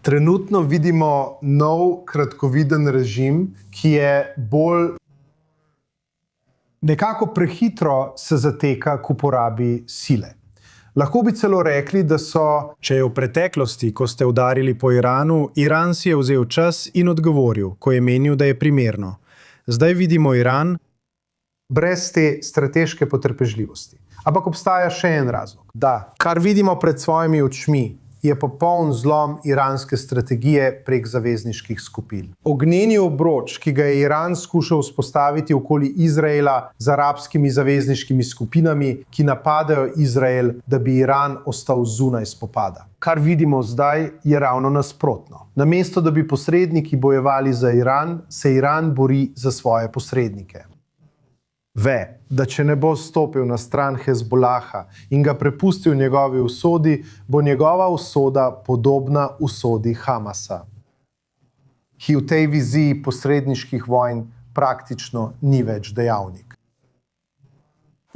Trenutno vidimo nov kratkoviden režim, ki je bolj nekako prehitro se zateka k uporabi sile. Lahko bi celo rekli, da so... Če je v preteklosti, ko ste udarili po Iranu, Iran si je vzel čas in odgovoril, ko je menil, da je primerno. Zdaj vidimo Iran brez te strateške potrpežljivosti. Ampak obstaja še en razlog. Da, kar vidimo pred svojimi očmi, je popoln zlom iranske strategije prek zavezniških skupin. Ognjeni obroč, ki ga je Iran skušal vzpostaviti okoli Izraela z arabskimi zavezniškimi skupinami, ki napadajo Izrael, da bi Iran ostal zunaj spopada. Kar vidimo zdaj, je ravno nasprotno. Namesto, da bi posredniki bojevali za Iran, se Iran bori za svoje posrednike. Ve, da če ne bo stopil na stran Hezbolaha in ga prepustil njegovi usodi, bo njegova usoda podobna usodi Hamasa, ki v tej viziji posredniških vojn praktično ni več dejavnik.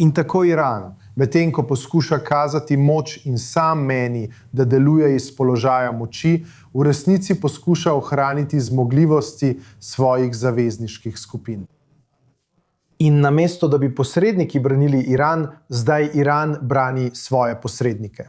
In tako Iran, medtem ko poskuša kazati moč in sam meni, da deluje iz položaja moči, v resnici poskuša ohraniti zmogljivosti svojih zavezniških skupin. In namesto, da bi posredniki branili Iran, zdaj Iran brani svoje posrednike.